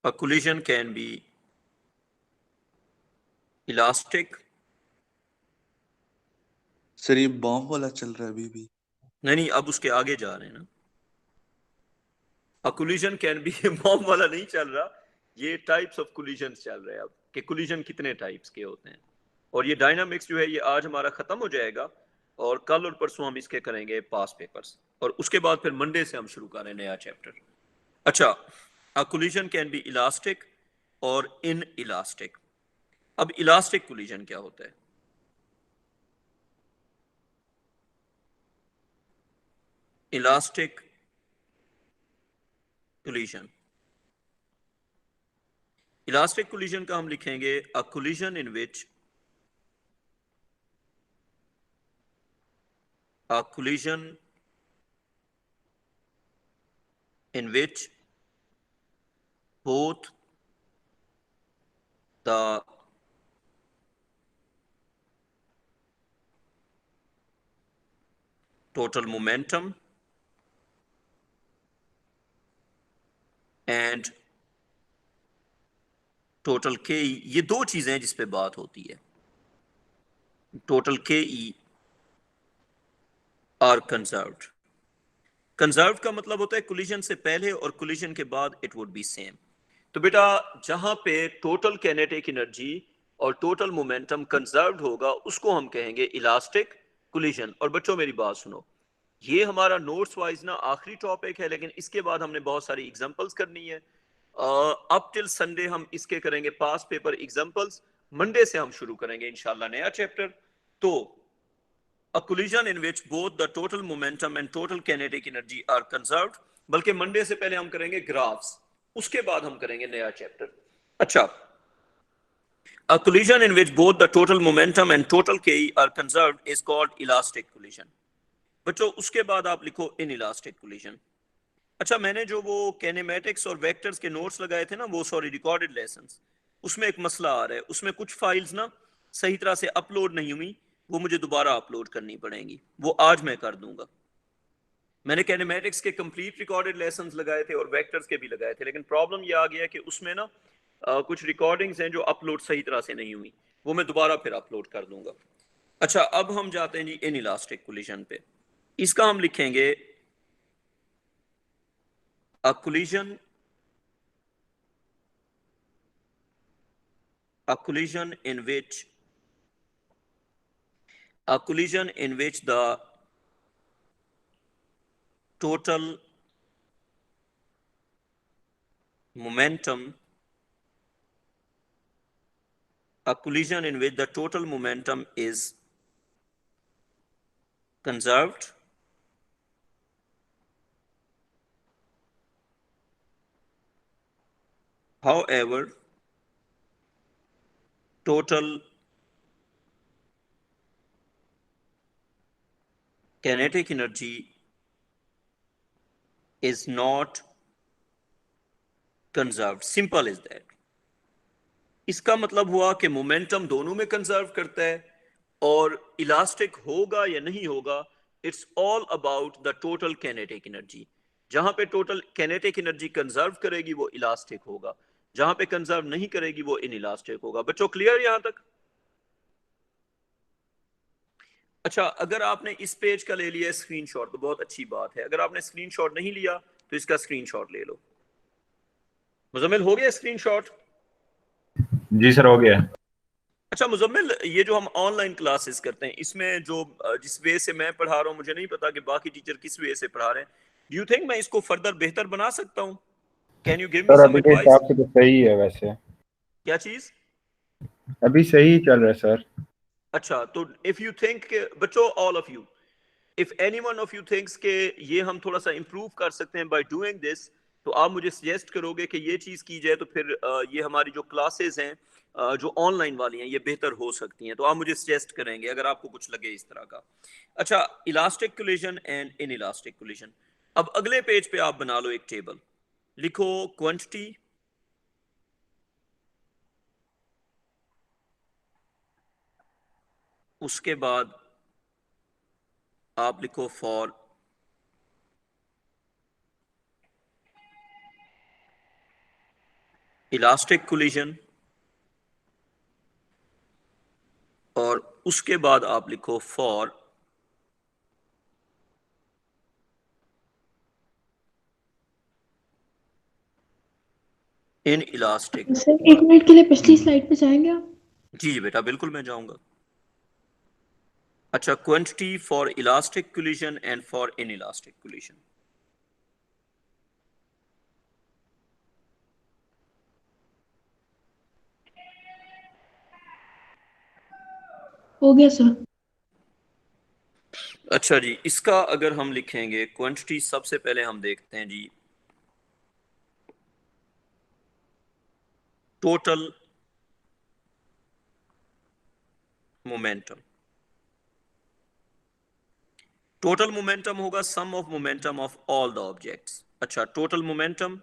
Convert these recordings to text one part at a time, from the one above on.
A collision can be elastic. Sir ये bomb वाला चल रहा है अभी भी। नहीं, अब उसके आगे जा रहे हैं ना। A collision can be bomb वाला नहीं चल रहा, ये टाइप्स ऑफ collisions चल रहे हैं अब, कि collision कितने टाइप्स के होते हैं। और ये डायनामिक्स जो है ये आज हमारा खत्म हो जाएगा और कल और परसों हम इसके करेंगे पास पेपर्स, और उसके बाद फिर मंडे से हम शुरू करें नया चैप्टर। अच्छा, a collision can be elastic और inelastic। अब इलास्टिक collision क्या होता है? इलास्टिक collision, इलास्टिक collision का हम लिखेंगे a collision in which a collision in which both the total momentum and total ke, ये दो चीजें हैं जिस पे बात होती है। टोटल के ई आर कंजर्व्ड। कंजर्व्ड का मतलब होता है कोलिजन से पहले और कोलिजन के बाद इट वुड बी सेम। तो बेटा जहां पे टोटल काइनेटिक एनर्जी और टोटल मोमेंटम कंजर्व्ड होगा उसको हम कहेंगे इलास्टिक कोलिजन। और बच्चों मेरी बात सुनो, ये हमारा नोट्स वाइज ना आखिरी टॉपिक है, लेकिन इसके बाद हमने बहुत सारी एग्जांपल्स करनी है। अप टिल संडे हम इसके करेंगे पास पेपर एग्जांपल्स, मंडे से हम शुरू करेंगे इंशाल्लाह नया चैप्टर। तो a collision in which both the total momentum and total kinetic energy are conserved, बल्कि मंडे से पहले हम करेंगे ग्राफ्स, उसके बाद हम करेंगे नया चैप्टर। अच्छा, a collision in which both the total momentum and total ke are conserved is called elastic collision। बच्चों उसके बाद आप लिखो inelastic collision। अच्छा, मैंने जो वो कैनेमेटिक्स और वेक्टर्स के नोट्स लगाए थे ना, वो सॉरी रिकॉर्डेड लेसन्स, उसमें एक मसला आ रहा है, उसमें कुछ फाइल्स ना सही तरह से अपलोड नहीं हुई, वो मुझे दोबारा अपलोड करनी पड़ेंगी, वो आज मैं कर दूंगा। मैंने कैनेमेटिक्स के कंप्लीट रिकॉर्डेड लेसन्स लगाए थे और वेक्टर्स के भी लगाए थे, लेकिन प्रॉब्लम ये आ गया कि उसमें ना कुछ रिकॉर्डिंग्स हैं जो अपलोड सही तरह से नहीं हुई, वो मैं दोबारा फिर अपलोड कर दूंगा। अच्छा, अब हम जाते हैं जी इनइलास्टिक कोलिजन पे। इसका हम लिखेंगे a collision a collision in which the total momentum is conserved, however total kinetic energy is not conserved। Simple is that. इसका मतलब हुआ कि मोमेंटम दोनों में कंजर्व करता है, और इलास्टिक होगा या नहीं होगा, it's all about the total kinetic energy. जहां पे टोटल कैनेटिक एनर्जी कंजर्व करेगी वो इलास्टिक होगा, जहां पे कंजर्व नहीं करेगी वो इनइलास्टिक होगा। बच्चों क्लियर यहां तक? अच्छा, अगर आपने इस पेज का ले लिया स्क्रीनशॉट तो बहुत अच्छी बात है, अगर आपने स्क्रीनशॉट नहीं लिया तो इसका स्क्रीनशॉट ले लो। मुजम्मिल हो गया स्क्रीनशॉट? जी सर हो गया। अच्छा मुजम्मिल, ये जो हम ऑनलाइन क्लासेस करते हैं इसमें जो जिस वे से मैं पढ़ा रहा हूँ, मुझे नहीं पता कि बाकी टीचर किस वे से पढ़ा रहे हैं। डू यू थिंक मैं इसको फर्दर बेहतर बना सकता हूँ? Can you give me sir some अभी के एडवाइस? हिसाब से तो सही है वैसे। क्या चीज? अभी सही चल रहा है सर। अच्छा, तो इफ यू थिंक, बच्चों all of you, if any one of you thinks के ये हम थोड़ा सा इंप्रूव कर सकते हैं बाय डूइंग दिस, तो आप मुझे सजेस्ट करोगे कि ये चीज की जाए, तो फिर ये हमारी जो क्लासेस हैं जो ऑनलाइन वाली हैं ये बेहतर हो सकती हैं, तो आप मुझे सजेस्ट करेंगे अगर आपको कुछ लगे इस तरह का। अच्छा, elastic collision and inelastic collision. अब अगले पेज पे आप बना लो एक टेबल, लिखो क्वांटिटी, उसके बाद आप लिखो फॉर इलास्टिक कोलिजन, और उसके बाद आप लिखो for in elastic. Sir 1 minute के लिए पिछली स्लाइड पे जाएंगे आप? जी बेटा बिल्कुल मैं जाऊंगा। अच्छा, quantity for elastic collision and for in elastic collision. हो गया सर। अच्छा जी, इसका अगर हम लिखेंगे क्वांटिटी, सबसे पहले हम देखते हैं जी टोटल मोमेंटम। टोटल मोमेंटम होगा sum of momentum of all the objects. अच्छा, टोटल मोमेंटम,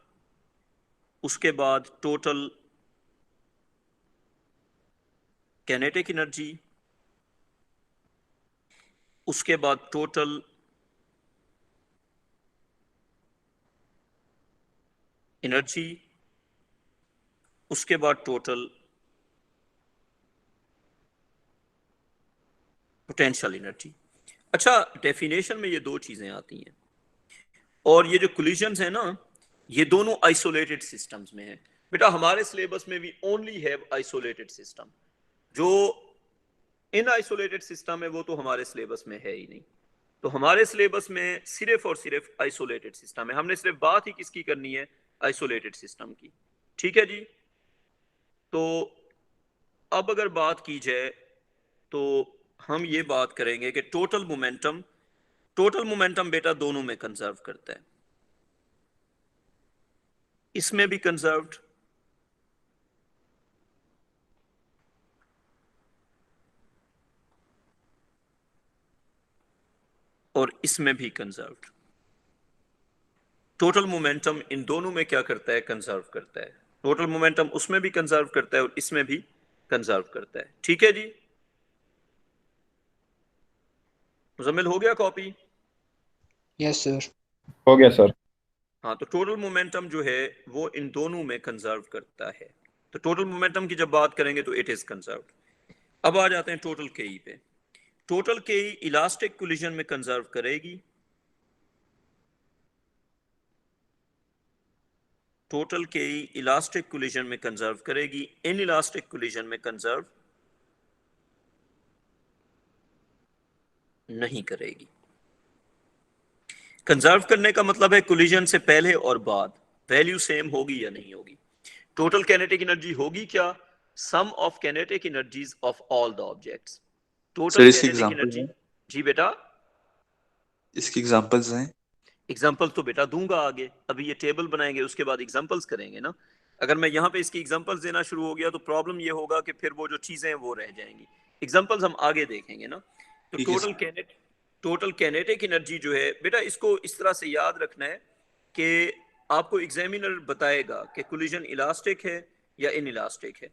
उसके बाद टोटल काइनेटिक एनर्जी, उसके बाद टोटल एनर्जी, उसके बाद टोटल पोटेंशियल एनर्जी। अच्छा, डेफिनेशन में ये दो चीजें आती हैं, और ये जो कोलिजन्स है ना, ये दोनों आइसोलेटेड सिस्टम्स में है। बेटा हमारे सिलेबस में भी ओनली हैव आइसोलेटेड सिस्टम। जो इन आइसोलेटेड सिस्टम है वो तो हमारे सिलेबस में है ही नहीं। तो हमारे सिलेबस में सिर्फ और सिर्फ आइसोलेटेड सिस्टम है। हमने सिर्फ बात ही किसकी करनी है? आइसोलेटेड सिस्टम की। ठीक है जी। तो अब अगर बात की जाए तो हम ये बात करेंगे कि टोटल मोमेंटम बेटा दोनों में कंजर्व करता है, इसमें भी कंजर्व्ड और इसमें भी कंजर्व्ड। टोटल मोमेंटम इन दोनों में क्या करता है? कंजर्व करता है। टोटल मोमेंटम उसमें भी कंजर्व करता है और इसमें भी कंजर्व करता है। ठीक है जी। मुजम्मिल हो गया कॉपी? Yes sir. हो गया सर। हाँ, तो टोटल मोमेंटम जो है वो इन दोनों में कंजर्व करता है। तो टोटल मोमेंटम की जब बात करेंगे तो इट इज कंजर्व्ड। अब आ जाते हैं टोटल केई पे। टोटल केई इलास्टिक कोलिजन में कंजर्व करेगी, टोटल केई इलास्टिक कोलिजन में कंजर्व करेगी, इन इलास्टिक कोलिजन में कंजर्व नहीं करेगी। कंजर्व करने का मतलब है कोलिजन से पहले और बाद वैल्यू सेम होगी या नहीं होगी। टोटल काइनेटिक एनर्जी होगी क्या? Sum of kinetic energies of all the objects. Sir total इसके काइनेटिक एग्जांपल्स एनर्जी। हैं? जी बेटा, इसके एग्जांपल्स हैं? एग्जाम्पल तो बेटा दूंगा आगे, अभी ये टेबल बनाएंगे उसके बाद एग्जाम्पल्स करेंगे ना। अगर मैं यहाँ पे इसकी एग्जाम्पल्स देना शुरू हो गया तो प्रॉब्लम ये होगा कि फिर वो जो चीजें हैं वो रह जाएंगी। एग्जाम्पल्स हम आगे देखेंगे ना। तो ठीक है सर। टोटल काइनेटिक एनर्जी जो है बेटा, इसको इस तरह से याद रखना है कि आपको एग्जामिनर बताएगा कि कोलिजन इलास्टिक है या इन इलास्टिक है,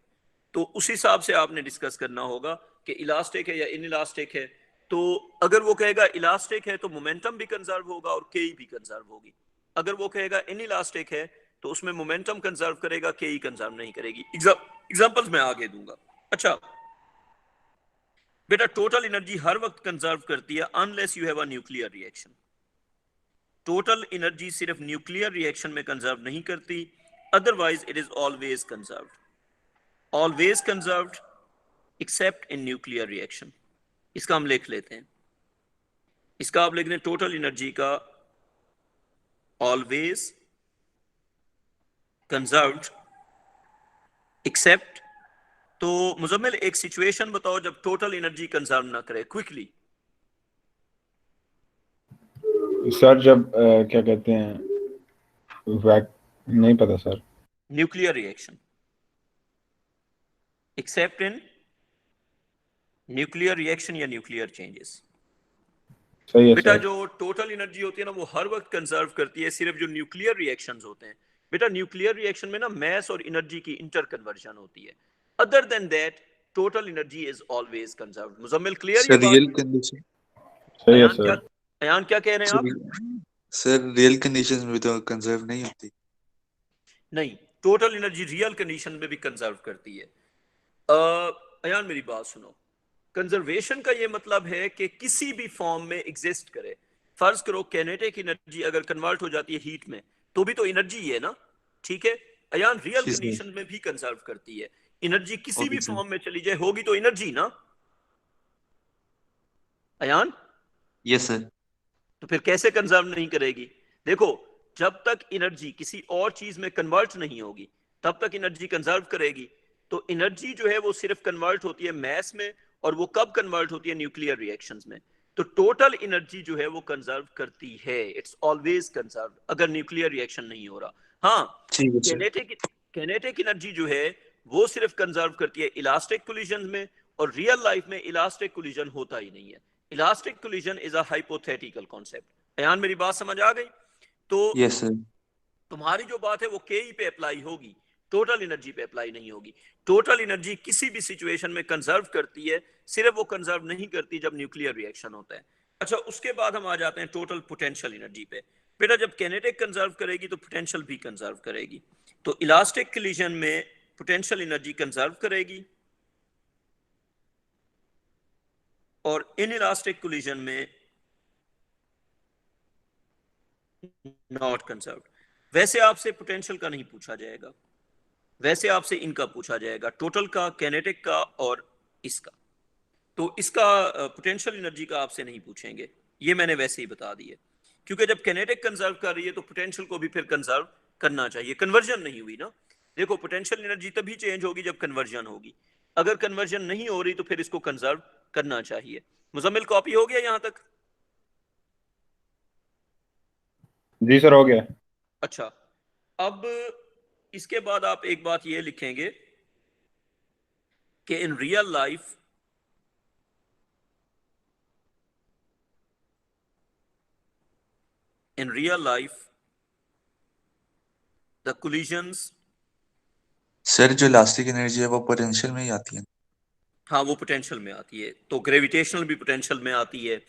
तो उस हिसाब से आपने डिस्कस करना होगा कि इलास्टिक है या इन इलास्टिक है। तो अगर वो कहेगा इलास्टिक है तो मोमेंटम भी कंजर्व होगा और केई भी कंजर्व होगी। अगर वो कहेगा इन इलास्टिक है तो उसमें मोमेंटम कंजर्व करेगा, केई कंजर्व नहीं करेगी। एग्जांपल्स मैं आगे दूंगा। अच्छा बेटा, टोटल एनर्जी हर वक्त कंजर्व करती है unless you have a nuclear reaction. Total energy सिर्फ न्यूक्लियर रिएक्शन में कंजर्व नहीं करती, otherwise it is always conserved. Always conserved accept in nuclear reaction. इसका हम लिख लेते हैं। इसका आप लिख लें टोटल एनर्जी का ऑलवेज कंजर्व्ड एक्सेप्ट। तो मुजम्मिल एक सिचुएशन बताओ जब टोटल एनर्जी कंजर्व ना करे, क्विकली। सर जब क्या कहते हैं नहीं पता sir. Nuclear reaction accept in nuclear reaction या न्यूक्लियर चेंजेस। सही है बेटा सर। जो टोटल एनर्जी होती है ना वो हर वक्त कंजर्व करती है, सिर्फ जो न्यूक्लियर रिएक्शंस होते हैं। बेटा न्यूक्लियर रिएक्शन में ना मैस और एनर्जी की इंटर कन्वर्जन होती है। Other than that total energy is always conserved. Muzammil clear ये सर बात? Real condition. सही है अयान सर। क्या कह रहे हैं आप? सर रियल कंडीशंस में भी तो कंजर्व नहीं होती। नहीं, टोटल एनर्जी रियल कंडीशन में भी कंजर्व करती है। अयान मेरी बात सुनो, कंजर्वेशन का ये मतलब है कि किसी भी फॉर्म में एग्जिस्ट करे। फर्ज करो कैनेटिक एनर्जी अगर कन्वर्ट हो जाती है हीट में तो भी तो एनर्जी है ना, ठीक है। अयान रियल जी सर। कंडीशन में भी कंजर्व करती है। एनर्जी किसी ओके भी सर। फॉर्म में चली जाए होगी तो एनर्जी ना अयान, यस सर। तो फिर कैसे कंजर्व नहीं करेगी? देखो, जब तक एनर्जी किसी और चीज में कन्वर्ट नहीं होगी तब तक एनर्जी कंजर्व करेगी। तो एनर्जी जो है वो सिर्फ कन्वर्ट होती है मैस में, और वो कब कन्वर्ट होती है? न्यूक्लियर रिएक्शंस में। तो टोटल एनर्जी जो है वो कंजर्व करती है, इट्स ऑलवेज कंजर्व अगर न्यूक्लियर रिएक्शन नहीं हो रहा। हाँ, ठीक है सर। कैनेटिक एनर्जी जो है वो सिर्फ कंजर्व करती है इलास्टिक कोलिजन में, और रियल लाइफ में इलास्टिक कोलिजन होता ही नहीं है। Elastic collision is a hypothetical concept. Ayan मेरी बात समझ आ गई? तो यस सर। तुम्हारी जो बात है वो के पे अप्लाई होगी, टोटल एनर्जी पे अप्लाई नहीं होगी। टोटल एनर्जी किसी भी सिचुएशन में कंजर्व करती है, सिर्फ वो कंजर्व नहीं करती जब न्यूक्लियर रिएक्शन होता है। अच्छा, उसके बाद हम आ जाते हैं टोटल पोटेंशियल एनर्जी पे। बेटा, जब कैनेटिक कंजर्व करेगी तो पोटेंशियल भी कंजर्व करेगी। तो इलास्टिक कोलिजन में पोटेंशियल एनर्जी कंजर्व करेगी, और इन इलास्टिक कोलिजन में नॉट कंजर्व। वैसे आपसे पोटेंशियल का नहीं पूछा जाएगा, वैसे आपसे इनका पूछा जाएगा, टोटल का, कैनेटिक का और इसका। तो इसका पोटेंशियल एनर्जी का आपसे नहीं पूछेंगे, ये मैंने वैसे ही बता दिया। क्योंकि जब कैनेटिक कंजर्व कर रही है तो पोटेंशियल को भी फिर कंजर्व करना चाहिए। कन्वर्जन नहीं हुई ना। देखो, पोटेंशियल एनर्जी तभी चेंज होगी जब कन्वर्जन होगी। अगर कन्वर्जन नहीं हो रही तो फिर इसको कंजर्व करना चाहिए। मुजम्मिल, कॉपी हो गया यहां तक? जी सर, हो गया। अच्छा, अब इसके बाद आप एक बात ये लिखेंगे कि इन real life the collisions, sir जो इलास्टिक एनर्जी है वो पोटेंशियल में ही आती है। हाँ वो पोटेंशियल में आती है, तो ग्रेविटेशनल भी पोटेंशियल में आती है।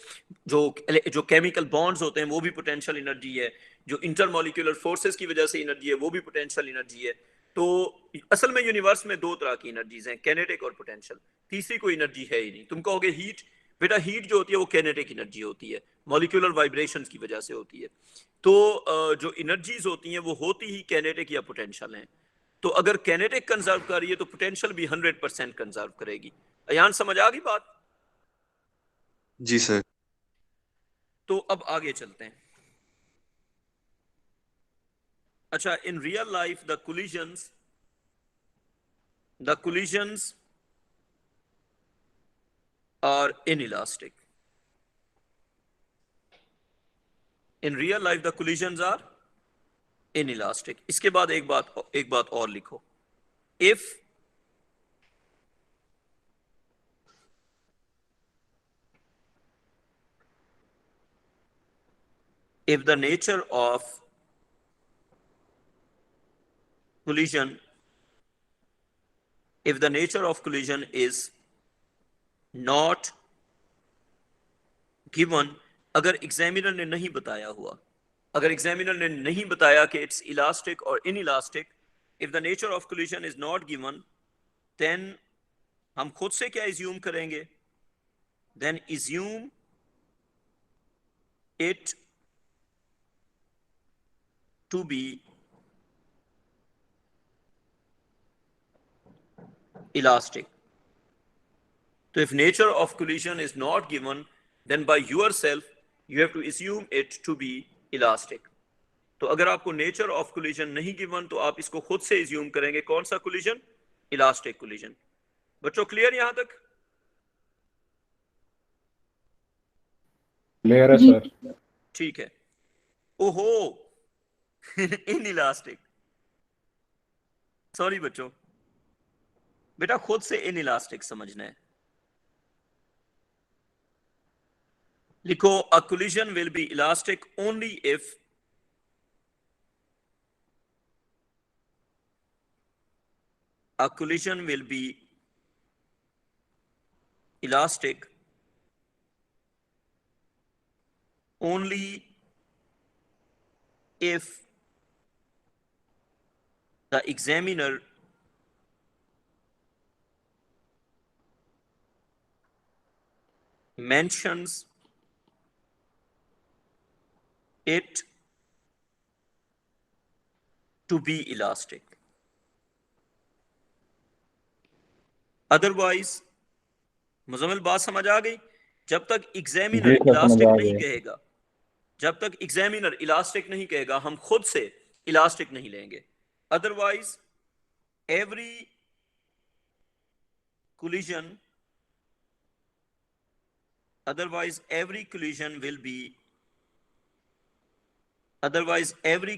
जो जो केमिकल बॉन्ड्स होते हैं वो भी पोटेंशियल एनर्जी है। जो इंटरमॉलिक्यूलर फोर्सेस की वजह से एनर्जी है वो भी पोटेंशियल एनर्जी है। तो असल में यूनिवर्स में दो तरह की एनर्जीज हैं, कैनेटिक और पोटेंशियल। तीसरी कोई एनर्जी है ही नहीं। तुम कहोगे हीट, बेटा हीट जो होती है वो कैनेटिक एनर्जी होती है, मॉलिक्यूलर वाइब्रेशंस की वजह से होती है। तो जो एनर्जीज होती हैं वो होती ही कैनेटिक या पोटेंशियल हैं। तो अगर कैनेटिक कंजर्व कर रही है तो पोटेंशियल भी 100% कंजर्व करेगी। अयान समझ आ गई बात? जी सर। तो अब आगे चलते हैं। अच्छा, in real life the collisions are inelastic. In real life the collisions are inelastic. इसके बाद एक बात और लिखो। If the nature of collision is not given, अगर एग्जामिनर ने नहीं बताया हुआ, अगर एग्जामिनर ने नहीं बताया कि इट्स इलास्टिक और inelastic, if the nature of collision is not given, then हम खुद से क्या इज्यूम करेंगे? Then assume it to be elastic. So if nature of collision is not given, then by yourself you have to assume it to be elastic. तो अगर आपको nature of collision नहीं given तो आप इसको खुद से इज्यूम करेंगे। कौन सा कोलिजन? Elastic collision. बच्चों क्लियर यहां तक? क्लियर है जी। सर। ठीक है। ओहो इन इलास्टिक, सॉरी बच्चों, बेटा खुद से इन इलास्टिक समझना है। लिखो, a collision will be elastic only if a collision will be elastic only if the examiner mentions it to be elastic. Otherwise, Muzammil बात समझ आ गई? जब तक जी एग्जामिनर सर, समझ इलास्टिक आ नहीं गया। कहेगा, जब तक एग्जामिनर इलास्टिक नहीं कहेगा, हम खुद से इलास्टिक नहीं लेंगे। Otherwise every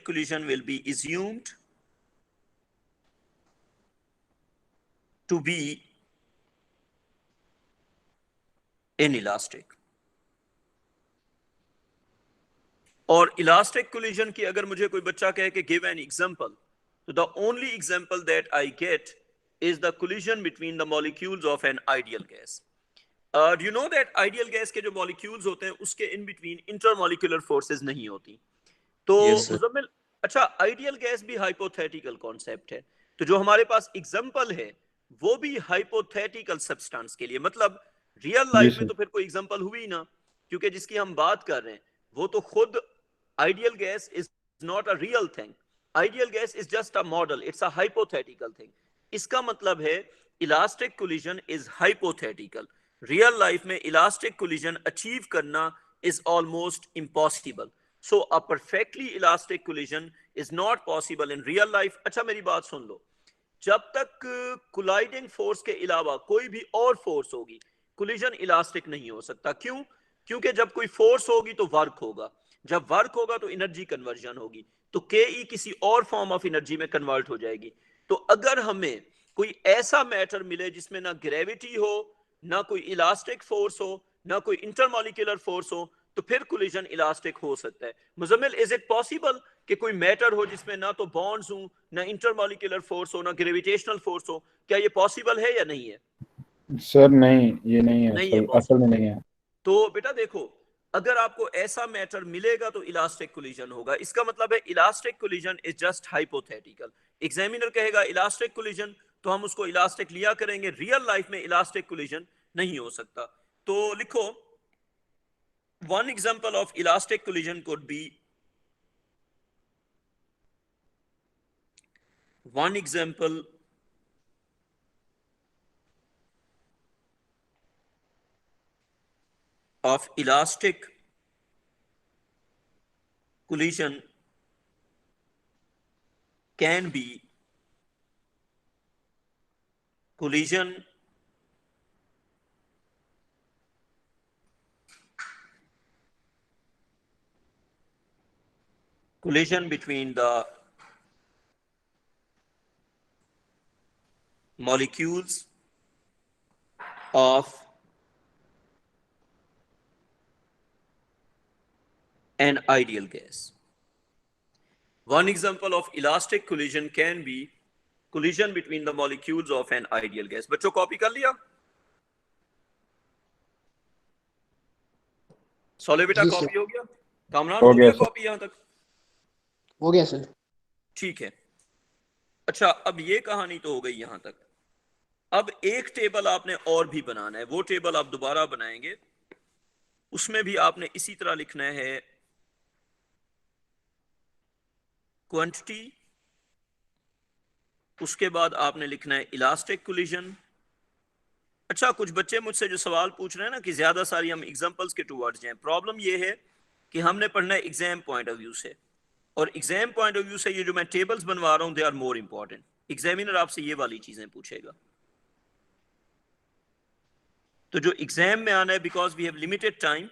collision will be assumed to be inelastic. और इलास्टिक कोलिजन की अगर मुझे कोई बच्चा कहे कि गिव एन एग्जांपल, तो the only example that I get is the collision between the molecules of an ideal gas. Do you know that ideal gas के जो मॉलिक्यूल्स होते हैं उसके इन बिटवीन इंटरमॉलिक्यूलर फोर्सेस नहीं होती। तो Yes, sir. मुजम्मिल, अच्छा, आइडियल गैस भी हाइपोथेटिकल कॉन्सेप्ट है, तो जो हमारे पास एग्जांपल है वो भी हाइपोथेटिकल सब्सटेंस के लिए, मतलब रियल जी लाइफ में सर। तो फिर कोई एग्जांपल हुई ना, क्योंकि जिसकी हम बात कर रहे हैं वो तो खुद ideal gas is not a real thing, ideal gas is just a model, it's a hypothetical thing. इसका मतलब है elastic collision is hypothetical. Real life में इलास्टिक कोलिजन अचीव करना is almost impossible. So a perfectly elastic collision is not possible in real life. अच्छा, मेरी बात सुन लो, जब तक कोलाइडिंग फोर्स के अलावा कोई भी और फोर्स होगी, कोलिजन इलास्टिक नहीं हो सकता। क्यों? क्योंकि जब कोई फोर्स होगी तो वर्क होगा, जब वर्क होगा तो एनर्जी कन्वर्जन होगी, तो के ई किसी और फॉर्म ऑफ एनर्जी में कन्वर्ट हो जाएगी। तो अगर हमें कोई ऐसा मैटर मिले जिसमें ना ग्रेविटी हो, ना कोई इलास्टिक फोर्स हो, ना कोई इंटरमॉलिक्यूलर फोर्स हो, तो फिर कोलिजन इलास्टिक हो सकता है। मुजम्मिल, इज इट पॉसिबल कि कोई मैटर हो जिसमें ना तो बॉन्ड्स हो, ना इंटरमॉलिक्यूलर फोर्स हो, ना ग्रेविटेशनल फोर्स हो? क्या ये पॉसिबल है या नहीं है? सर नहीं, ये नहीं है, नहीं है असल में पॉसिबल। नहीं है। तो बेटा देखो, अगर आपको ऐसा मैटर मिलेगा तो इलास्टिक कोलिजन होगा। इसका मतलब है elastic collision is just hypothetical. Examiner कहेगा इलास्टिक कोलिजन, तो हम उसको इलास्टिक लिया करेंगे। रियल लाइफ में इलास्टिक कोलिजन नहीं हो सकता। तो लिखो, one example of elastic collision could be one example of elastic collision can be collision between the molecules of an ideal gas. One example of elastic collision can be collision between the molecules of an ideal gas. बच्चों, copy कर लिया? सोले बेटा, जी sir. Copy हो गया? कामरान, हो हो गया गया सर। कॉपी यहां तक? हो गया सर। ठीक है। अच्छा, अब ये कहानी तो हो गई यहां तक। अब एक टेबल आपने और भी बनाना है, वो टेबल आप दोबारा बनाएंगे। उसमें भी आपने इसी तरह लिखना है क्वांटिटी, उसके बाद आपने लिखना है इलास्टिक कोलिजन। अच्छा, कुछ बच्चे मुझसे जो सवाल पूछ रहे हैं ना कि ज्यादा सारी हम एग्जांपल्स के टुवर्ड्स जाएं, प्रॉब्लम ये है कि हमने पढ़ना है एग्जाम पॉइंट ऑफ व्यू से, और एग्जाम पॉइंट ऑफ व्यू से ये जो मैं टेबल्स बनवा रहा हूं they are more important. Examiner आपसे ये वाली चीजें पूछेगा, तो जो एग्जाम में आना है, because we have limited time,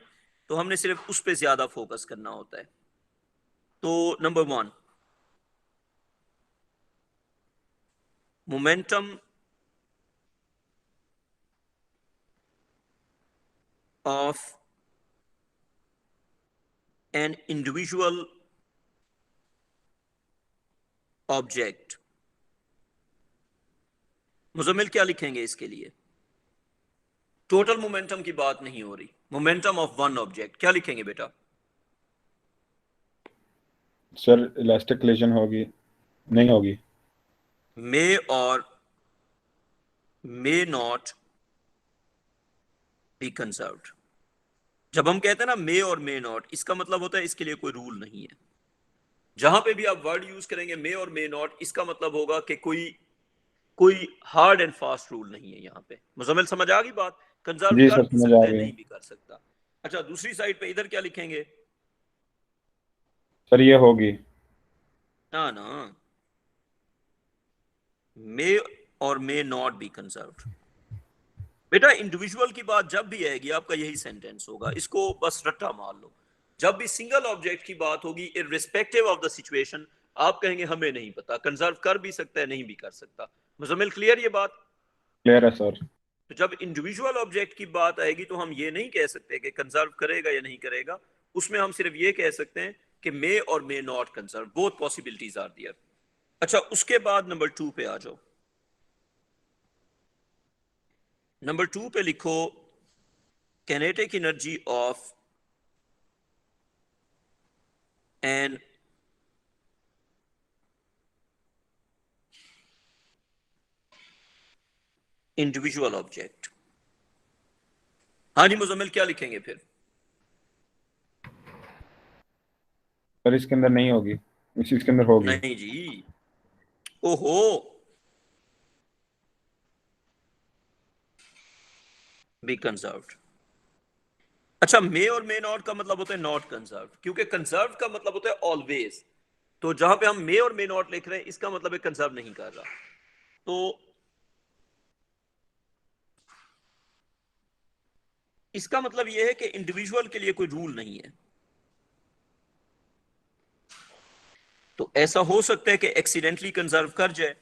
तो हमने सिर्फ उस पर ज्यादा फोकस करना होता है। तो number 1, momentum of an individual object। Muzammil क्या लिखेंगे इसके लिए? टोटल मोमेंटम की बात नहीं हो रही, मोमेंटम ऑफ वन ऑब्जेक्ट, क्या लिखेंगे बेटा? सर इलास्टिक कोलिजन होगी, नहीं होगी। may or may not be conserved। जब हम कहते हैं ना मे और मे नॉट, इसका मतलब होता है इसके लिए कोई रूल नहीं है। जहां पे भी आप वर्ड यूज करेंगे मे और मे नॉट, इसका मतलब होगा कि कोई हार्ड एंड फास्ट रूल नहीं है यहाँ पे। मुजम्मिल समझ आ गई बात? कंजर्व जी कर सर, भी समझ सकता आ है, गया नहीं भी कर सकता। अच्छा, दूसरी साइड पे इधर क्या लिखेंगे? सर। ये होगी। ना ना, मे और मे नॉट बी कंजर्व्ड। बेटा इंडिविजुअल की बात जब भी आएगी आपका यही सेंटेंस होगा, इसको बस रट्टा मार लो। जब भी सिंगल ऑब्जेक्ट की बात होगी, इररिस्पेक्टिव ऑफ द सिचुएशन, आप कहेंगे हमें नहीं पता, कंजर्व कर भी सकता है, नहीं भी कर सकता। मुजम्मिल क्लियर ये बात? क्लियर है सर। तो जब इंडिविजुअल ऑब्जेक्ट की बात आएगी तो हम ये नहीं कह सकते कि कंजर्व करेगा या नहीं करेगा, उसमें हम सिर्फ ये कह सकते हैं कि मे और may not conserve, both possibilities are there. अच्छा, उसके बाद नंबर 2 पे आ जाओ। नंबर 2 पे लिखो kinetic energy of an individual object. हाँ जी मुजम्मिल, क्या लिखेंगे फिर? सर इसके अंदर नहीं होगी, इसके अंदर होगी। नहीं जी, ओहो, बी कंजर्व्ड। अच्छा, मे और मे नॉट का मतलब होता है नॉट कंजर्व्ड, क्योंकि कंजर्व्ड का मतलब होता है ऑलवेज। तो जहां पे हम मे और मे नॉट लिख रहे हैं, इसका मतलब है कंजर्व नहीं कर रहा। तो इसका मतलब यह है कि इंडिविजुअल के लिए कोई रूल नहीं है। तो ऐसा हो सकता है कि एक्सीडेंटली कंजर्व कर जाए,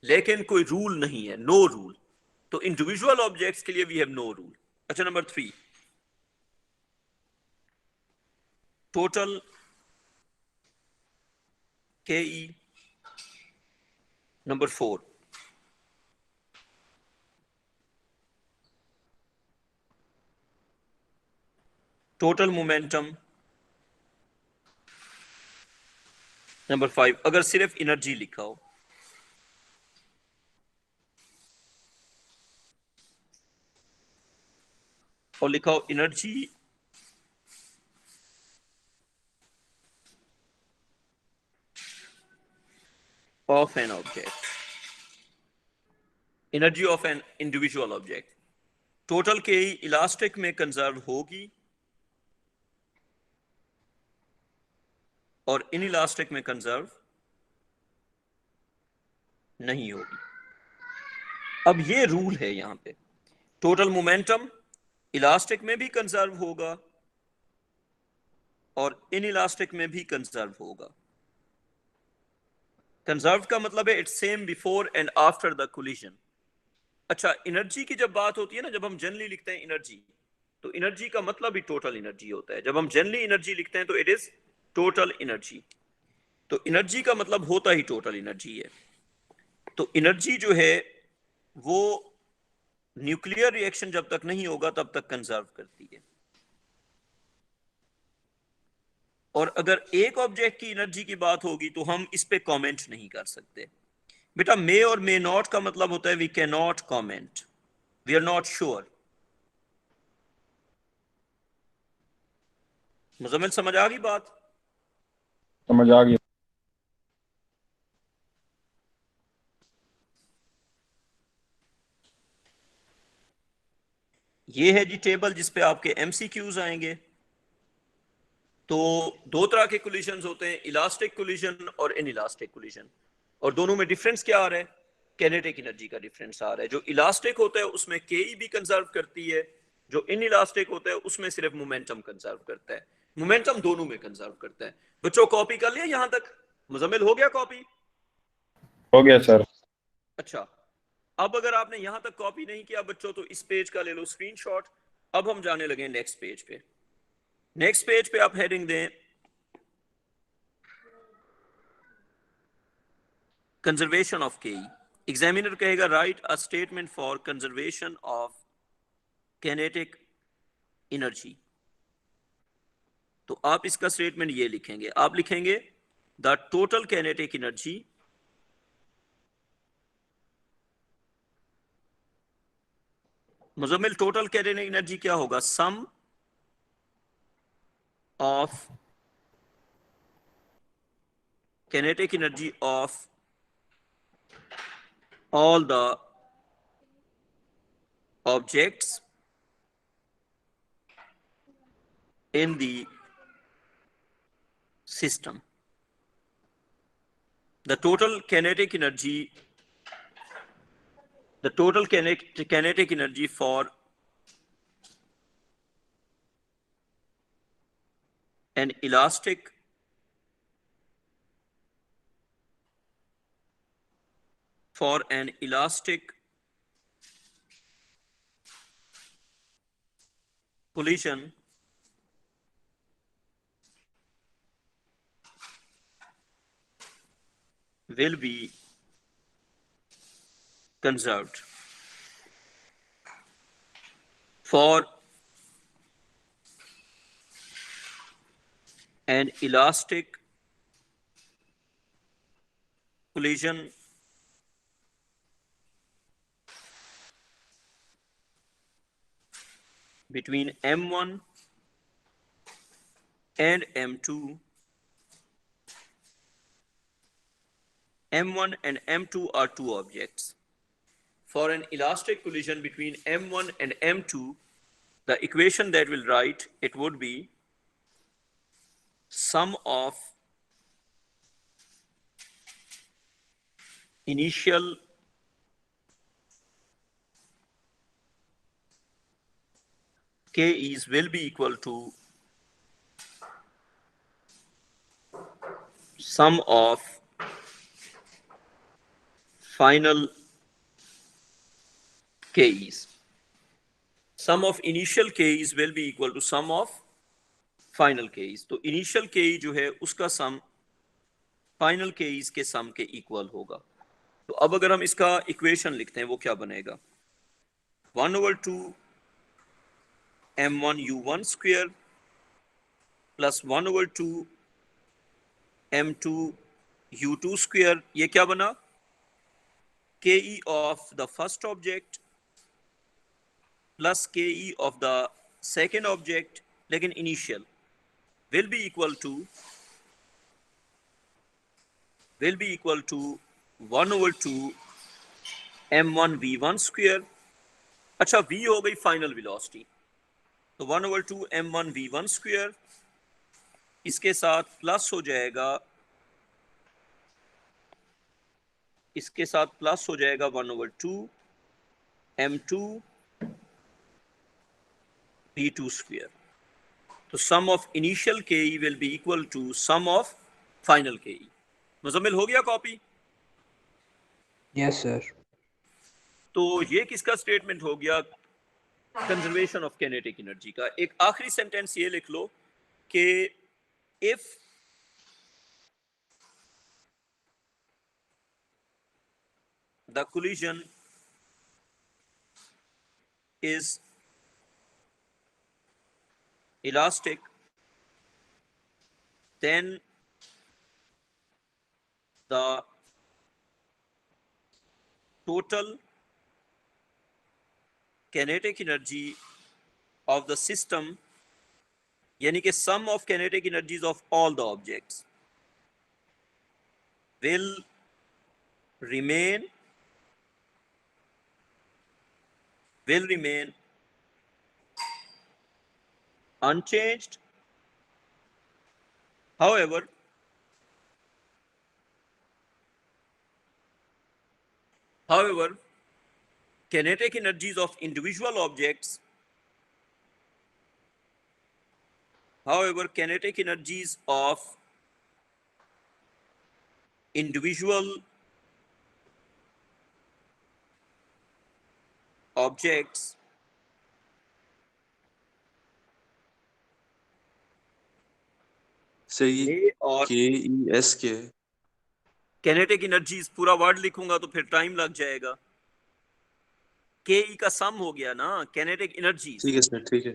लेकिन कोई रूल नहीं है, नो रूल। तो इंडिविजुअल ऑब्जेक्ट्स के लिए वी हैव नो रूल। अच्छा, number 3, total KE। Number 4, total momentum. Number 5, अगर सिर्फ एनर्जी लिखा हो, और लिखा हो energy of an object, energy of an individual object, total KE elastic में कंजर्व होगी और इन इलास्टिक में कंजर्व नहीं होगी। अब ये रूल है यहां पे, टोटल मोमेंटम इलास्टिक में भी कंजर्व होगा और इन इलास्टिक में भी कंजर्व होगा। कंजर्व का मतलब है it's same before and after the collision. अच्छा, एनर्जी की जब बात होती है ना, जब हम जनरली लिखते हैं एनर्जी, तो एनर्जी का मतलब ही टोटल एनर्जी होता है। जब हम जनरली एनर्जी लिखते हैं तो इट इज टोटल एनर्जी। तो एनर्जी का मतलब होता ही टोटल एनर्जी है। तो एनर्जी जो है वो न्यूक्लियर रिएक्शन जब तक नहीं होगा तब तक कंजर्व करती है। और अगर एक ऑब्जेक्ट की एनर्जी की बात होगी तो हम इस पे कमेंट नहीं कर सकते। बेटा मे और मे नॉट का मतलब होता है we can not comment, we are not sure. Muzammil समझ आ गई बात? समझ आ गया। ये है जी टेबल जिस पे आपके MCQs आएंगे। तो दो तरह के कोलिजन होते हैं, इलास्टिक कोलिजन और इनइलास्टिक कोलिजन। और दोनों में डिफरेंस क्या आ रहा है? कैनेटिक एनर्जी का डिफरेंस आ रहा है। जो इलास्टिक होता है उसमें KE भी कंजर्व करती है, जो इनइलास्टिक होता है उसमें सिर्फ मोमेंटम कंजर्व करता है। मोमेंटम दोनों में कंजर्व करता है। बच्चों कॉपी कर लिया यहां तक? मुजम्मिल हो गया कॉपी? हो गया सर। अच्छा, अब अगर आपने यहां तक कॉपी नहीं किया बच्चों तो इस पेज का ले लो स्क्रीनशॉट। अब हम जाने लगे नेक्स्ट पेज पे। नेक्स्ट पेज पे आप हेडिंग दें कंजर्वेशन ऑफ KE। एग्जामिनर कहेगा right a statement for conservation of kinetic energy. तो आप इसका स्टेटमेंट ये लिखेंगे, आप लिखेंगे the total kinetic energy Muzammil, total kinetic energy क्या होगा? Sum of kinetic energy of all the objects in the system. The total kinetic energy for an elastic collision will be conserved. For an elastic collision between M1 and M2, M1 and M2 are two objects. For an elastic collision between M1 and M2, the equation that we'll write, it would be sum of initial Ke's will be equal to sum of final Ke's. Sum of initial Ke's will be equal to sum of final Ke's. तो initial Ke जो है उसका sum final Ke's के sum के equal होगा. तो अब अगर हम इसका equation लिखते हैं वो क्या बनेगा? 1/2 m1 u1 square plus 1/2 m2 u2 square. ये क्या बना? Ke of the first object plus Ke of the second object, लेकिन initial will be equal to 1/2 m1 v1 square. अच्छा, v हो गई फाइनल वेलोसिटी, तो 1/2 m1 v1 स्क्वायर, इसके साथ प्लस हो जाएगा 1/2 m2 v2 स्क्वायर. तो sum of initial K will be equal to sum of final K. Muzammil, हो गया कॉपी? Yes, sir. तो ये किसका स्टेटमेंट हो गया? कंजर्वेशन ऑफ काइनेटिक एनर्जी का. एक आखिरी सेंटेंस ये लिख लो कि if the collision is elastic then the total kinetic energy of the system, यानी कि sum of kinetic energies of all the objects, will remain unchanged. However, kinetic energies of individual objects सही. A और KES के kinetic energies पूरा word लिखूंगा तो फिर time लग जाएगा. के का सम हो गया ना, kinetic energies. ठीक है सर, ठीक है.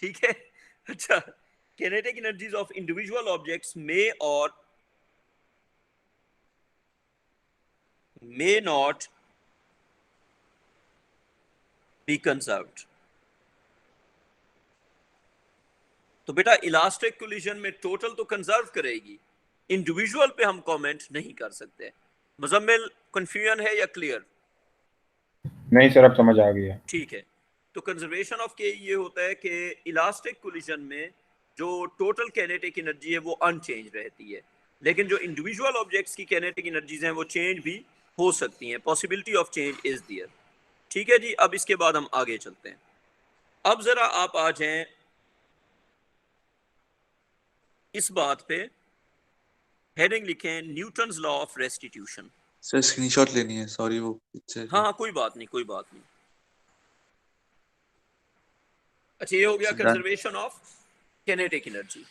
ठीक है. अच्छा, kinetic energies of individual objects may or may not be conserved. तो बेटा इलास्टिक कोलिजन में टोटल तो कंजर्व करेगी, इंडिविजुअल पे हम कमेंट नहीं कर सकते। मुजम्मिल कंफ्यूजन है या क्लियर? नहीं सर, अब समझ आ गया। ठीक है। तो कंजर्वेशन ऑफ के ये होता है कि इलास्टिक कोलिजन में जो टोटल काइनेटिक एनर्जी है वो अनचेंज रहती है, लेकिन जो इंडिविजुअल ऑब्जेक्ट्स की काइनेटिक एनर्जीज हैं वो चेंज भी हो सकती हैं, possibility of change is there. ठीक है जी, अब इसके बाद हम आगे चलते हैं। अब जरा आप आ जाएं इस बात पे, हेडिंग लिखें Newton's law of restitution. Sir screenshot लेनी है, सॉरी वो पीछे हाँ हाँ कोई बात नहीं, कोई बात नहीं। अच्छा ये हो गया Done. Conservation of kinetic energy.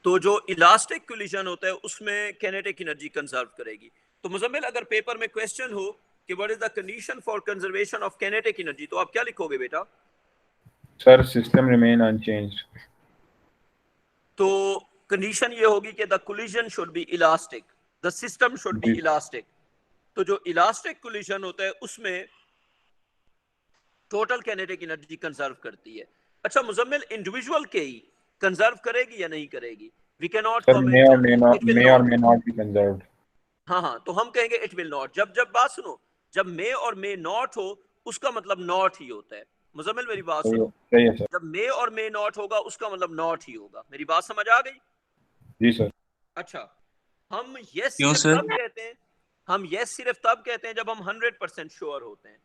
तो जो इलास्टिक कोलिजन होता है उसमें काइनेटिक एनर्जी कंजर्व करेगी। तो मुजम्मिल अगर पेपर में क्वेश्चन हो कि what is the condition for conservation of kinetic energy, तो आप क्या लिखोगे बेटा? Sir system remain unchanged. तो कंडीशन ये होगी कि the collision should be elastic, the system should be जी। इलास्टिक। तो जो इलास्टिक कोलिजन होता है उसमें टोटल काइनेटिक एनर्जी कंजर्व करती है। अच्छा मुजम्मिल इंडिविजुअल के ही कंजर्व करेगी या नहीं करेगी? We can not sir may और may comment, not, it will may or not. May not be conserved. हाँ हाँ, तो हम कहेंगे इट विल नॉट। जब बात सुनो, जब मे और मे नॉट हो उसका मतलब नॉट ही होता है। मुजम्मिल मेरी बात सही है, सुनो, सही है सर। जब मे और मे नॉट होगा उसका मतलब नॉट ही होगा। मेरी बात समझ आ गई? जी सर। अच्छा, हम यस क्यों सिर्फ सर? तब कहते हैं, हम यस सिर्फ तब कहते हैं जब हम 100% श्योर होते हैं।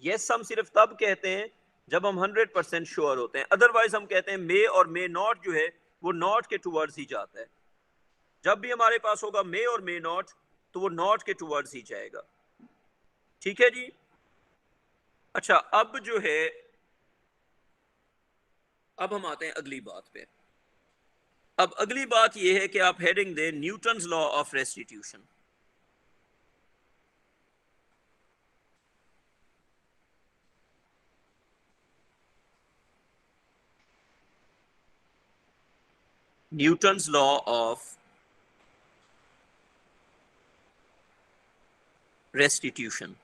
यस हम सिर्फ तब कहते हैं जब हम 100% श्योर होते हैं, अदरवाइज हम कहते हैं मे और मे नॉट जो है वो नॉट के टुवर्ड्स ही जाता है। जब भी हमारे पास होगा मे और मे नॉट तो वो नॉट के टुवर्ड्स ही जाएगा। ठीक है जी। अच्छा अब जो है, अब हम आते हैं अगली बात पे। अब अगली बात यह है कि आप हेडिंग दें Newton's law of restitution. Newton's law of restitution.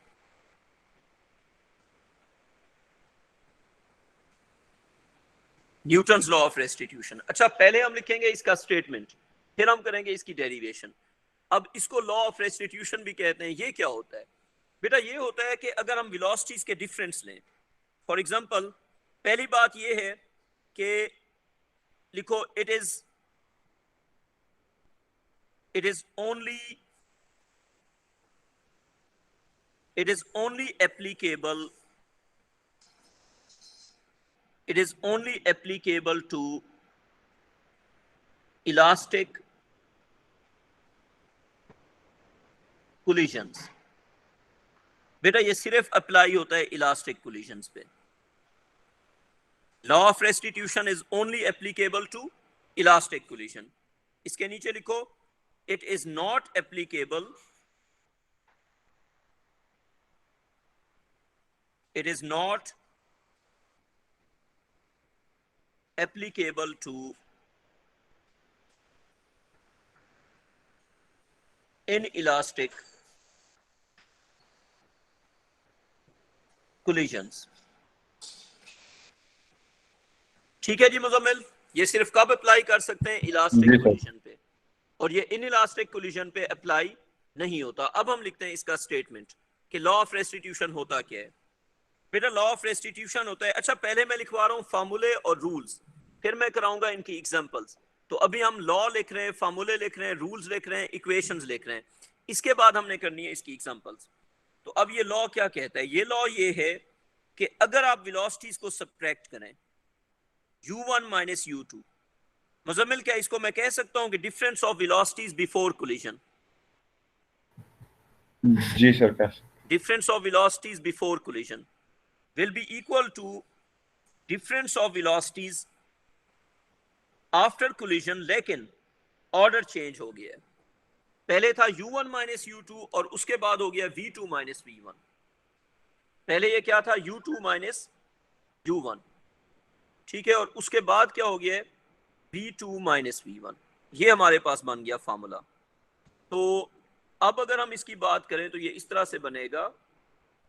Newton's law of restitution. अच्छा पहले हम लिखेंगे इसका स्टेटमेंट, फिर हम करेंगे इसकी डेरिवेशन। अब इसको लॉ ऑफ रेस्टिट्यूशन भी कहते हैं। ये क्या होता है बेटा? ये होता है कि अगर हम वेलोसिटीज के डिफरेंस लें, फॉर एग्जांपल पहली बात ये है कि लिखो it is only applicable, it is only applicable to elastic collisions। बेटा ये सिर्फ अप्लाई होता है इलास्टिक कोलिजन्स पे। Law of restitution is only applicable to elastic collision. इसके नीचे लिखो it is not applicable, it is not applicable to inelastic collisions। ठीक है जी मुजम्मिल, ये सिर्फ कब अप्लाई कर सकते हैं? इलास्टिक जी सर। कोलिजन पे, और ये इनइलास्टिक कोलिजन पे अप्लाई नहीं होता। अब हम लिखते हैं इसका स्टेटमेंट कि लॉ ऑफ रेस्टिट्यूशन होता क्या है। बेटा लॉ ऑफ रेस्टिट्यूशन होता है, अच्छा पहले मैं लिखवा रहा हूँ फार्मूले और रूल्स, फिर मैं कराऊंगा इनकी एग्जांपल्स। तो अभी हम लॉ लिख रहे हैं, फार्मूले लिख रहे हैं, रूल्स लिख रहे हैं, इक्वेशंस लिख रहे हैं, इसके बाद हमने करनी है इसकी एग्जांपल्स। तो अब ये लॉ क्या कहता है? ये लॉ ये है कि अगर आप वेलोसिटीज को सब्ट्रैक्ट करें u1 माइनस u2, मुजम्मिल क्या इसको मैं कह सकता हूं कि difference of velocities before collision? जी सर, कैसे? difference of velocities before collision will be equal to difference of velocities after collision, लेकिन ऑर्डर चेंज हो गया है। पहले था u1 माइनस u2 और उसके बाद हो गया v2 माइनस v1। पहले ये क्या था? u2 माइनस u1, ठीक है, और उसके बाद क्या हो गया है? v2 minus v1। ये हमारे पास बन गया फार्मूला। तो अब अगर हम इसकी बात करें तो ये इस तरह से बनेगा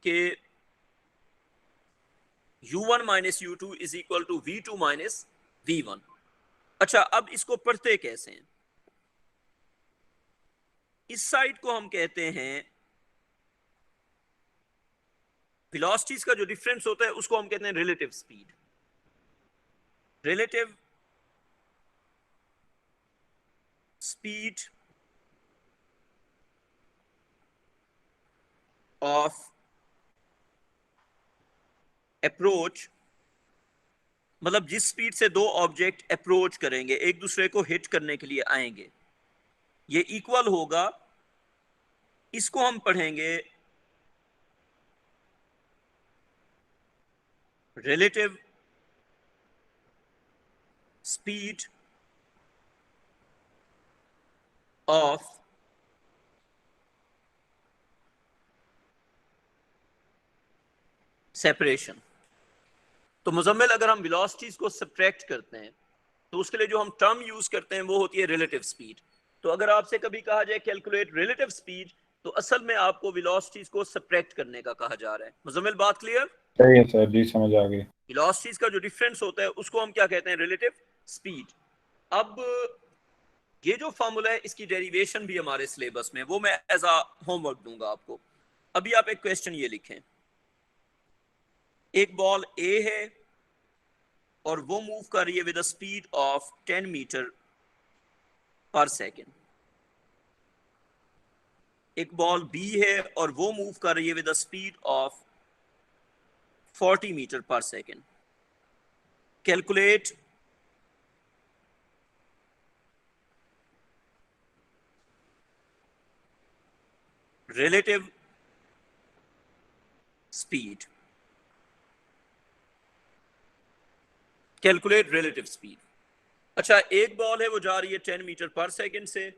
कि u1 minus u2 is equal to v2 minus v1। अच्छा, अब इसको पढ़ते कैसे हैं? इस साइड को हम कहते हैं वेलोसिटीज का जो डिफरेंस होता है उसको हम कहते हैं relative speed. Relative speed of approach, मतलब जिस स्पीड से दो ऑब्जेक्ट अप्रोच करेंगे, एक दूसरे को हिट करने के लिए आएंगे, ये इक्वल होगा, इसको हम पढ़ेंगे रिलेटिव स्पीड ऑफ सेपरेशन। तो मुजम्मिल, अगर हम वेलोसिटीज को सब्ट्रैक्ट करते हैं तो उसके लिए जो हम टर्म यूज करते हैं वो होती है रिलेटिव स्पीड। तो अगर आपसे कभी कहा जाए कैलकुलेट रिलेटिव स्पीड, तो असल में आपको वेलोसिटीज को सब्ट्रैक्ट करने का कहा जा रहा है। मुजम्मिल, बात क्लियर? सही है सर जी, समझ आ गई। वेलोसिटीज का जो डिफरेंस होता है उसको हम क्या कहते हैं? Relative speed. अब ये जो फॉर्मूला है इसकी डेरिवेशन भी हमारे सिलेबस में, वो मैं एज अ होमवर्क दूंगा आपको। अभी आप एक क्वेश्चन ये लिखें, एक बॉल ए है और वो मूव कर रही है with a speed of 10 metre per second. एक बॉल बी है और वो मूव कर रही है with a speed of 40 metre per second. Calculate relative speed. Calculate relative speed. अच्छा, एक बॉल है वो जा रही है 10 मीटर पर सेकेंड से,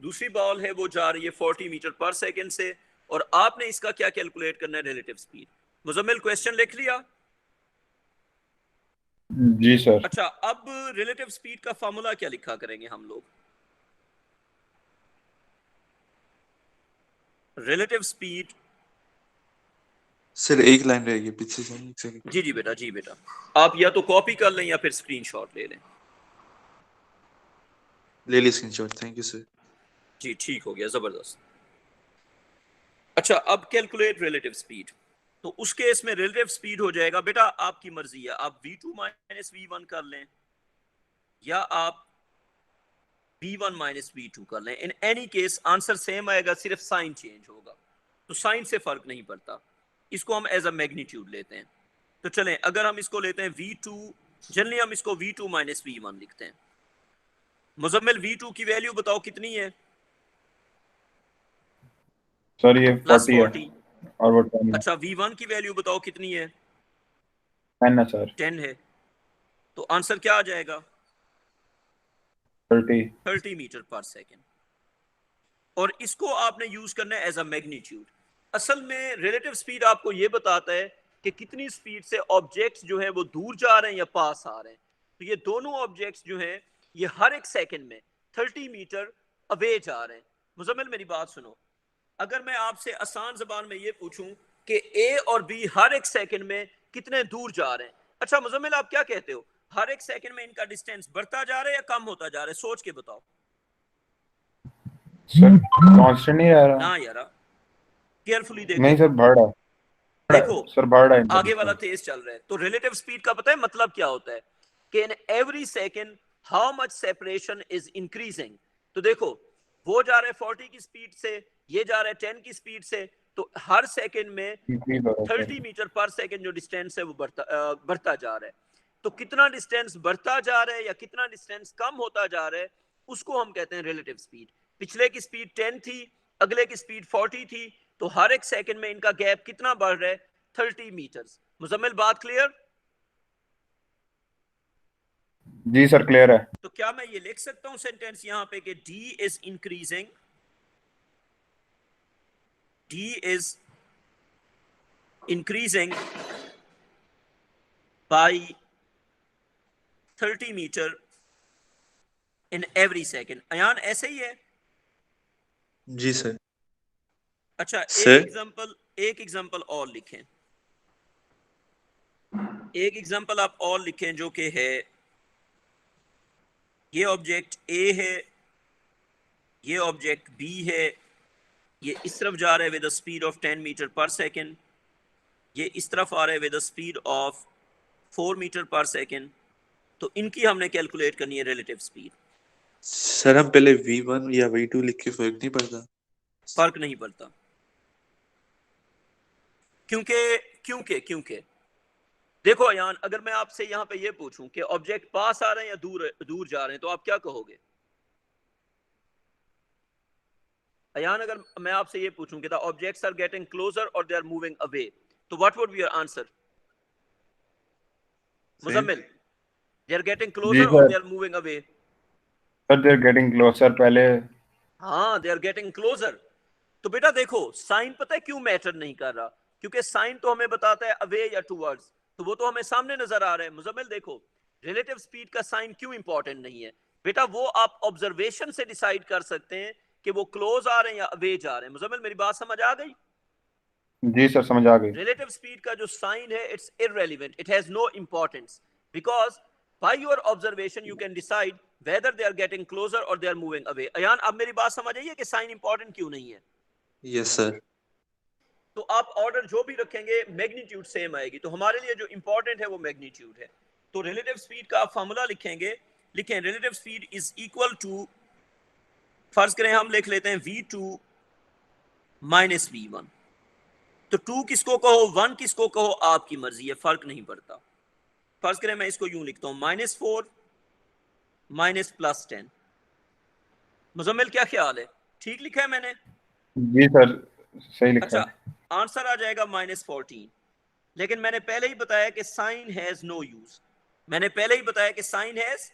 दूसरी बॉल है वो जा रही है 40 मीटर पर सेकेंड से, और आपने इसका क्या कैलकुलेट करना है? Relative speed. मुजम्मिल, क्वेश्चन लिख लिया? जी सर। अच्छा, अब रिलेटिव स्पीड का फॉर्मूला क्या लिखा करेंगे हम लोग? रिलेटिव स्पीड, सर एक लाइन रहेगी पीछे से, एक सेकंड। जी जी बेटा, जी बेटा, आप या तो कॉपी कर लें या फिर स्क्रीनशॉट ले लें। ले ली स्क्रीनशॉट, थैंक यू सर। जी, ठीक हो गया, जबरदस्त। अच्छा, अब कैलकुलेट रिलेटिव स्पीड। तो उस केस में रिलेटिव स्पीड हो जाएगा, बेटा आपकी मर्जी है, आप v2 माइनस v1 कर लें या आप v1 माइनस v2 कर लें। In any case answer same आएगा, सिर्फ साइन चेंज होगा। तो साइन से फर्क नहीं पड़ता, इसको हम एज अ मैग्नीट्यूड लेते हैं। तो चलें, अगर हम इसको लेते हैं v2, जनरली हम इसको v2 माइनस v1 लिखते हैं। मुजम्मिल, v2 की वैल्यू बताओ कितनी है? सर ये प्लस 40 है 40। और वो 10 है। अच्छा, v1 की वैल्यू बताओ कितनी है? 10 है सर। 10 है। तो आंसर क्या आ जाएगा? 30 मीटर पर सेकेंड। और इसको आपने यूज करना है एज अ मैग्नीट्यूड। असल में रिलेटिव स्पीड आपको ये बताता है कि कितनी स्पीड से ऑब्जेक्ट्स जो है वो दूर जा रहे हैं या पास आ रहे हैं। तो ये दोनों ऑब्जेक्ट्स जो हैं ये हर एक सेकंड में 30 मीटर अवे जा रहे हैं। मुजम्मिल, मेरी बात सुनो, अगर मैं आपसे आसान जबान में ये पूछूं कि ए और बी हर एक सेकंड में कितने दूर जा रहे हैं, अच्छा मुजम्मिल आप क्या कहते हो, हर एक सेकंड में इनका डिस्टेंस बढ़ता जा रहा है या कम होता जा रहा है? सोच के बताओ। सर कांस्टेंट नहीं रह रहा। ना यार, केयरफुली देखो। नहीं सर, बढ़ रहा है। देखो, सर बढ़ रहा है इनका आगे वाला distance। तेज चल रहा है। तो रिलेटिव स्पीड का पता है मतलब क्या होता है? कि इन every second how much separation is increasing. तो देखो, वो जा रहा है 40 की स्पीड से, ये जा रहा है 10 की स्पीड से, तो हर सेकंड में Increase हो रहा है 30 सर। मीटर पर सेकंड जो डिस्टेंस है वो बढ़ता जा रहा है। तो कितना डिस्टेंस बढ़ता जा रहा है या कितना डिस्टेंस कम होता जा रहा है, उसको हम कहते हैं रिलेटिव स्पीड। पिछले की स्पीड 10 थी, अगले की स्पीड 40 थी, तो हर एक सेकंड में इनका गैप कितना बढ़ रहा है? 30 मीटर्स। मुजम्मिल, बात क्लियर? जी सर, क्लियर है। तो क्या मैं ये लिख सकता हूं सेंटेंस यहां पे कि d is increasing, d is increasing by 30 meter in every second. Ayaan, ऐसे ही है? जी सर। अच्छा, सर एक एग्जांपल और लिखें। एक एग्जांपल आप और लिखें जो कि है ये ऑब्जेक्ट ए है, ये ऑब्जेक्ट बी है, ये इस तरफ जा रहा है with the speed of 10 metre per second, ये इस तरफ आ रहा है with the speed of 4 meter per second. तो इनकी हमने कैलकुलेट करनी है रिलेटिव स्पीड। सर हम पहले V1 या V2 लिख के फर्क नहीं पड़ता? फर्क नहीं पड़ता, क्योंकि देखो अयान, अगर मैं आपसे यहाँ पे ये पूछूं कि ऑब्जेक्ट पास आ रहे हैं या दूर दूर जा रहे हैं, तो आप क्या कहोगे? अयान, अगर मैं आपसे ये पूछूं कि the objects are getting closer or they are moving away, तो what would be your answer? Muzammil, they are getting जी closer or sir. They are moving away? Sir they are getting closer पहले। हाँ, दे आर गेटिंग क्लोजर। तो बेटा देखो, sign पता है क्यों मैटर नहीं कर रहा? क्योंकि साइन तो हमें बताता है अवे या टुवर्ड्स, तो वो तो हमें सामने नजर आ रहा है। मुजम्मिल देखो, रिलेटिव स्पीड का साइन क्यों इंपॉर्टेंट नहीं है बेटा? वो आप ऑब्जर्वेशन से डिसाइड कर सकते हैं कि वो क्लोज आ रहे हैं या अवे जा रहे हैं। मुजम्मिल, मेरी बात समझ आ गई? जी सर समझ आ गई। रिलेटिव स्पीड का जो साइन है, it's irrelevant, it has no importance, because by your observation you can decide whether they are getting closer or they are moving away. Ayaan, अब मेरी बात समझ आई है कि साइन इंपॉर्टेंट क्यों नहीं है? Yes sir. तो आप ऑर्डर जो भी रखेंगे मैग्नीट्यूड सेम आएगी। तो हमारे लिए जो इंपॉर्टेंट है वो मैग्नीट्यूड है। तो रिलेटिव स्पीड का आप फार्मूला लिखेंगे, लिखें relative speed is equal to, फर्ज करें हम लिख लेते हैं v2 माइनस v1। तो 2 किसको कहो, 1 किसको कहो, आपकी मर्जी है, फर्क नहीं पड़ता। फर्ज करें मैं इसको यूं लिखता हूं, -4 माइनस +10। मुजम्मिल क्या ख्याल है, ठीक लिखा है मैंने? जी सर सही लिखा अच्छा, है। आंसर आ जाएगा -14। लेकिन मैंने पहले ही बताया कि साइन हैज नो यूज। मैंने पहले ही बताया कि साइन हैज,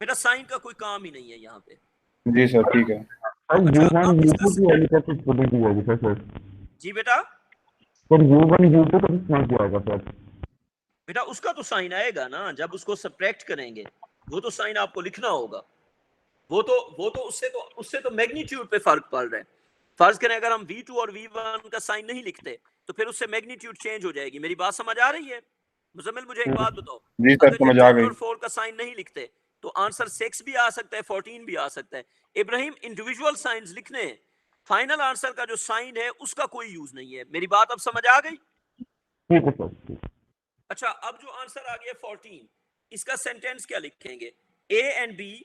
बेटा साइन का कोई काम ही नहीं है यहाँ पे। जी सर ठीक है। सर अच्छा, U1 अब U2 इसका की वैल्यू कैसे पुट की जाएगी सर? जी बेटा, सर U1 U2 कैसे फाइंड किया जाएगा सर? बेटा उसका तो साइन आएगा ना जब उसको सब्ट्रैक्ट करेंगे, वो तो साइन आपको लिखना होगा। वो तो उससे तो मैग्नीट्यूड पे फर्क पड़ रहा है। फर्ज करें अगर हम v2 और v1 का साइन नहीं लिखते तो फिर उससे मैग्नीट्यूड चेंज हो जाएगी। मेरी बात समझ आ रही है? मुजम्मिल मुझे एक बात बताओ, जी सर अगर ये समझ आ 10 गई। और 4 का साइन नहीं लिखते तो आंसर 6 भी आ सकता है, 14 भी आ सकता है। इब्राहिम, इंडिविजुअल साइंस लिखने, फाइनल आंसर का जो साइन है उसका कोई यूज नहीं है। मेरी बात अब समझ आ गई? ठीक है सर। अच्छा, अब जो आंसर आ गया 14, इसका सेंटेंस क्या लिखेंगे? ए एंड बी,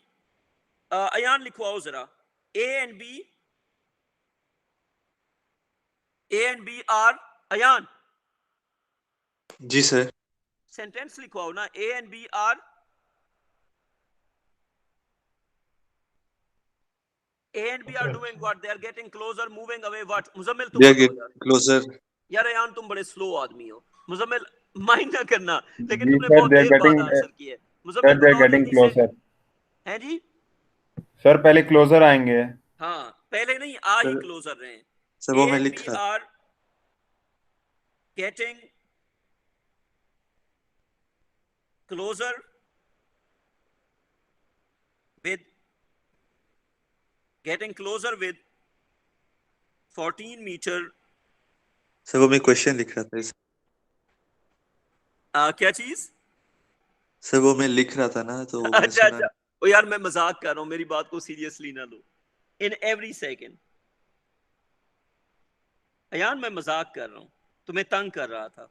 अयान लिखवाओ जरा, A and B are, Ayaan जी सर। सेंटेंस लिखवाओ ना, A and B are, A and B are doing what? They are getting closer, moving away, what? Muzammil तुम दे आर बताओ गेट यार। क्लोजर। यार अयान तुम बड़े स्लो आदमी हो। मुजम्मिल, माइंड ना करना, लेकिन जी तुमने सर बहुत दे आर देर बाद गेटिंग, आंसर किया है। सर मुजम्मिल दे आर बताओ गेटिंग जल्दी से। क्लोजर। हैं जी? सर पहले क्लोजर आएंगे। हाँ, पहले नहीं, आ ही सर क्लोजर रहे हैं। सर ए वो मैं एंड लिख बी रहा। Are getting closer with, getting closer with 14 meter, sir वो मैं क्वेश्चन लिख रहा था। क्या चीज? सर वो मैं लिख रहा था ना तो मैंने अच्छा सुना। अच्छा, ओ यार मैं मजाक कर रहा हूं, मेरी बात को सीरियसली ना लो। इन एवरी सेकेंड, अयान मैं मजाक कर रहा हूं, तुम्हें तंग कर रहा था।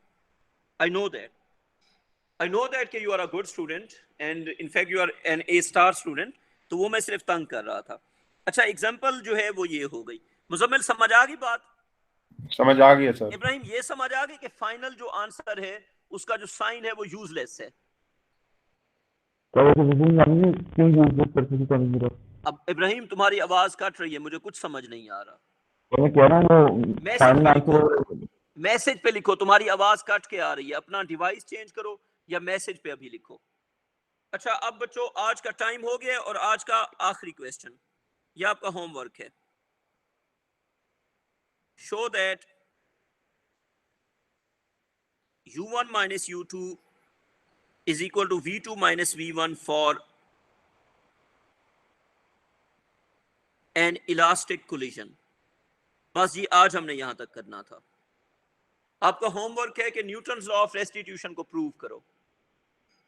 I know that, I know that कि you are a good student and in fact you are an A star student, तो वो मैं सिर्फ तंग कर रहा था। अच्छा, एग्जाम्पल जो है वो ये हो गई। मुजम्मिल समझ आ गई बात? समझ आ गई है सर। इब्राहिम ये समझ आ गई कि फाइनल जो आंसर है उसका जो साइन है वो यूजलेस है। सर वो क्यों यूज करके करेंगे सर? अब इब्राहिम तुम्हारी आवाज कट रही है, मुझे कुछ समझ नहीं आ रहा। तो मैं कह रहा हूँ वो मैसेज फाइनल पे लिखो, आंसर। मैसेज पे लिखो, तुम्हारी आवाज कट के आ रही है। अपना डिवाइस चेंज करो या मैसेज पे अभी लिखो। अच्छा, अब बच्चों आज का टाइम हो गया और आज का आखिरी क्वेश्चन, ये आपका होमवर्क है। Show that u1 minus u2 is equal to v2 minus v1 for an elastic collision। बस ये आज हमने यहां तक करना था। आपका होमवर्क है कि न्यूटन लॉ ऑफ रेस्टिट्यूशन को प्रूव करो।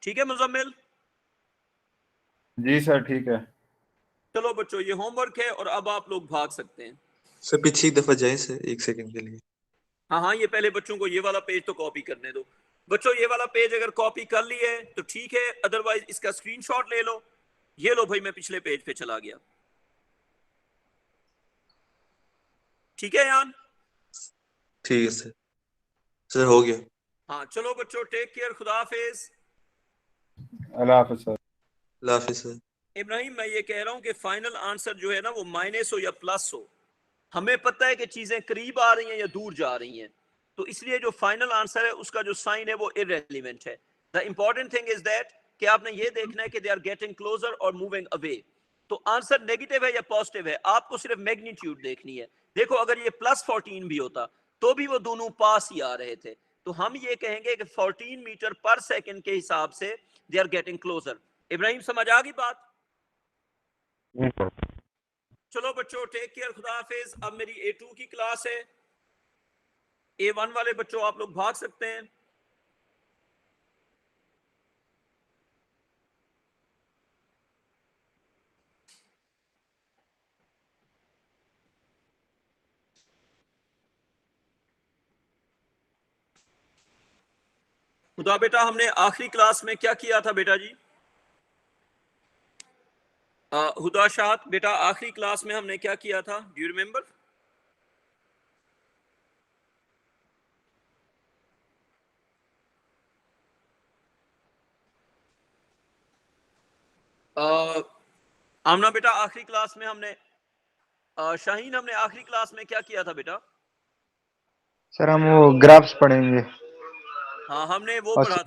ठीक है मुजम्मिल? जी सर ठीक है। चलो बच्चों ये होमवर्क है और अब आप लोग भाग सकते हैं। सर पीछे एक दफा जाए सर, 1 सेकंड के लिए। हाँ हाँ, ये पहले बच्चों को ये वाला पेज तो कॉपी करने दो। बच्चों ये वाला पेज अगर कॉपी कर लिए तो ठीक है, अदरवाइज इसका स्क्रीनशॉट ले लो। ये लो भाई, मैं पिछले पेज पे चला गया। ठीक है यान? ठीक है सर। सर हो गया। हाँ चलो बच्चों, टेक केयर, खुदा हाफिज। अल्लाह हाफ़िज़ सर। अल्लाह हाफिज़ सर। इब्राहिम मैं ये कह रहा हूँ कि फाइनल आंसर जो है ना वो माइनस हो या प्लस हो, हमें पता है कि चीजें करीब आ रही हैं या दूर जा रही हैं, तो इसलिए जो फाइनल आंसर है उसका जो साइन है वो इररेलेवेंट है। The important thing is that कि आपने ये देखना है कि दे आर गेटिंग क्लोजर और मूविंग अवे। तो आंसर नेगेटिव है या पॉजिटिव है, आपको सिर्फ मैग्नीट्यूड देखनी है। देखो अगर ये +14 भी होता तो भी वो दोनों पास ही आ रहे थे, तो हम ये कहेंगे कि 14 मीटर पर सेकंड के हिसाब से they are getting closer. Ibrahim समझ आ गई बात? जी सर। चलो बच्चों टेक केयर, खुदा हाफिज। अब मेरी A2 की क्लास है, A1 वाले बच्चों आप लोग भाग सकते हैं। खुदा बेटा हमने आखिरी क्लास में क्या किया था बेटा जी? हुदा शाद बेटा आखिरी क्लास में हमने क्या किया था, डू यू रिमेंबर? आमना बेटा आखिरी क्लास में हमने शाहीन हमने आखिरी क्लास में क्या किया था बेटा? सर हम वो ग्राफ्स पढ़ेंगे। हाँ हमने वो और पढ़ा था